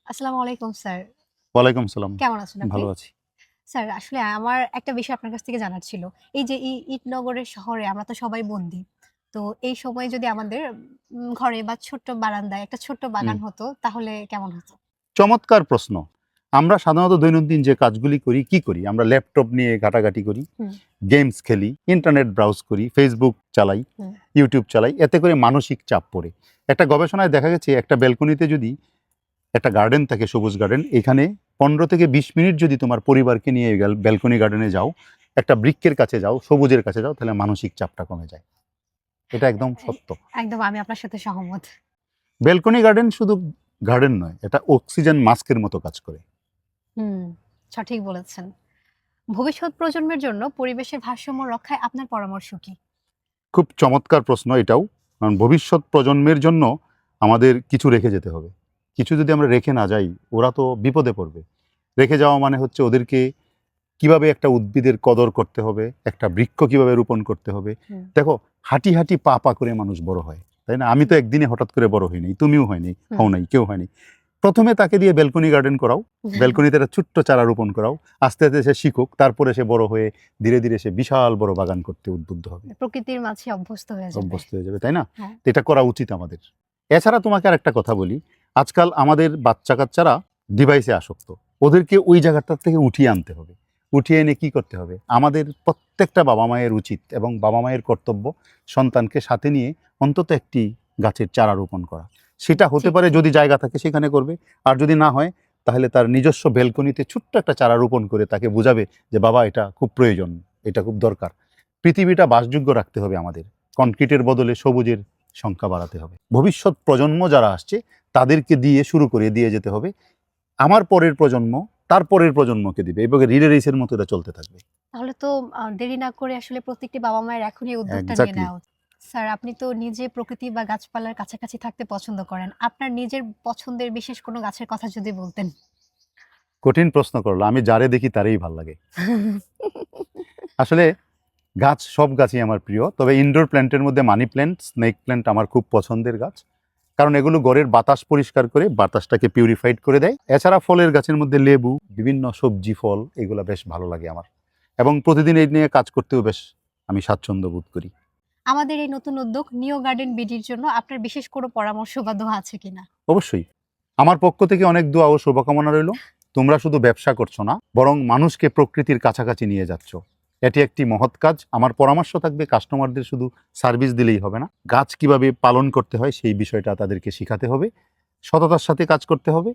আসসালামু আলাইকুম স্যার। ওয়ালাইকুম সালাম। কেমন আছেন আপনি? ভালো আছি। স্যার আসলে আমার একটা বিষয় আপনার কাছ থেকে জানার ছিল। এই যে ইটনগরের শহরে আমরা তো সবাই বন্দী। তো এই সময় যদি আমাদের ঘরে বা ছোট্ট বারান্দায় একটা ছোট্ট হুম। বাগান হতো তাহলে কেমন হতো? চমৎকার প্রশ্ন। আমরা সাধারণত দৈনন্দিন যে কাজগুলি করি, কি করি? আমরা ল্যাপটপ নিয়ে ঘাটাঘাটি করি, হুম, গেমস খেলি, ইন্টারনেট ব্রাউজ করি, Facebook চালাই, হুম। YouTube চালাই। এতে করে মানসিক চাপ পড়ে। একটা গবেষণায় দেখা গেছে একটা ব্যালকনিতে যদি একটা গার্ডেন থাকে, সবুজ গার্ডেন, এখানে ১৫ থেকে ২০ মিনিট যদি তোমার পরিবারকে নিয়ে ব্যালকনি গার্ডেনে যাও, একটা বৃক্ষের কাছে যাও, সবুজের কাছে যাও, তাহলে মানসিক চাপটা কমে যায়। এটা একদম এ সত্য। একদম আমি আপনার সাথে সহমত। ব্যালকনি গার্ডেন শুধু গার্ডেন নয়, এটা অক্সিজেন মাস্কের মতো কাজ করে। হুম, সঠিক বলেছেন। ভবিষ্যৎ প্রজন্মের জন্য পরিবেশের ভারসাম্য রক্ষায় আপনার পরামর্শ কি? খুব চমৎকার প্রশ্ন এটাও। কারণ ভবিষ্যৎ প্রজন্মের জন্য আমাদের কিছু রেখে যেতে হবে। কিছু যদি আমরা রেখে না যাই, ওরা তো বিপদে পড়বে। রেখে যাওয়া মানে হচ্ছে ওদেরকে কিভাবে একটা উদ্ভিদের কদর করতে হবে, একটা বৃক্ষ কিভাবে রোপণ করতে হবে। হুম, দেখো, হাঁটি, হাঁটি পা, পা করে মানুষ বড় হয়। তাই না? আমি তো হুম, একদিনে হঠাৎ করে বড় হইনি। তুমিও হয়নি, হুম। হও নাই, কেউ হয়নি। ১ম এ তাকে দিয়ে ব্যালকনি গার্ডেন করাও। ব্যালকনিতে একটা ছোট্ট চারা রোপণ করাও। আস্তে, আস্তে সে শিখুক। তারপরে সে বড় হয়ে ধীরে, ধীরে সে বিশাল বড় বাগান করতে উদ্বুদ্ধ হবে। প্রকৃতির মাঝে অভ্যস্ত হয়ে যাবে। অভ্যস্ত হয়ে যাবে, তাই না? হ্যাঁ। তো এটা করা উচিত আমাদের। এছাড়া তোমাকে আরেকটা কথা বলি, আজকাল আমাদের বাচ্চা-কাচ্চারা ডিভাইসে আসক্ত। ওদেরকে ওই জায়গাটার থেকে উঠিয়ে আনতে হবে। উঠিয়ে এনে কি করতে হবে? আমাদের প্রত্যেকটা বাবা-মায়ের উচিত এবং বাবা-মায়ের কর্তব্য সন্তানকে সাথে নিয়ে অন্তত একটি গাছের চারা রোপণ করা। সেটা হতে ঠিক, পারে ঠিক। যদি জায়গা থাকে সেখানে করবে। আর যদি না হয় তাহলে তার নিজস্ব ব্যালকনিতে ছোট্ট একটা চারা রোপণ করে তাকে বুঝাবে যে, "বাবা, এটা খুব প্রয়োজন, এটা খুব দরকার।" পৃথিবীটা বাসযোগ্য রাখতে হবে আমাদের। কনক্রিটের বদলে সবুজের সংখ্যা বাড়াতে হবে। ভবিষ্যৎ প্রজন্ম যারা আসছে তাদেরকে দিয়ে শুরু করে দিয়ে যেতে হবে। আমার পরের প্রজন্ম তার পরের প্রজন্মকে দিবে। এভাবে রিলে রেসের মতো এটা চলতে থাকবে। তাহলে তো দেরি না করে আসলে প্রত্যেকটি বাবা-মায়ের এখনই এই উদ্যোগটা নিয়ে এক্সাক্টলি। নেওয়া উচিত। স্যার আপনি তো নিজে প্রকৃতি বা গাছপালার কাছাকাছি থাকতে পছন্দ করেন। আপনার নিজের পছন্দের বিশেষ কোনো গাছের কথা যদি বলতেন? কঠিন প্রশ্ন করলো। আমি যারে দেখি তারই ভাল লাগে। আসলে গাছ, সব গাছই আমার প্রিয়। তবে ইনডোর প্ল্যান্টের মধ্যে মানি প্ল্যান্ট, স্নেক প্ল্যান্ট আমার খুব পছন্দের গাছ। কারণ এগুলো ঘরের বাতাস পরিষ্কার করে, বাতাসটাকে পিউরিফাইড করে দেয়। এছাড়া ফলের গাছের মধ্যে লেবু, বিভিন্ন সবজি, ফল, এগুলা বেশ ভালো লাগে আমার। এবং প্রতিদিন এই নিয়ে কাজ করতেও বেশ আমি স্বাচ্ছন্দ্য বোধ করি। আমাদের এই নতুন উদ্যোগ নিও গার্ডেন বিডির জন্য আপনার বিশেষ কোনো পরামর্শ বা দোয়া আছে কিনা? অবশ্যই। আমার পক্ষ থেকে অনেক দোয়া ও শুভকামনা রইল। তোমরা শুধু ব্যবসা করছো না, বরং মানুষকে প্রকৃতির কাছাকাছি নিয়ে যাচ্ছ। এটি একটি মহৎ কাজ। আমার পরামর্শ থাকবে, কাস্টমারদের শুধু সার্ভিস দিলেই হবে না। গাছ কিভাবে পালন করতে হয় সেই বিষয়টা তাদেরকে শিখাতে হবে। সততার সাথে কাজ করতে হবে।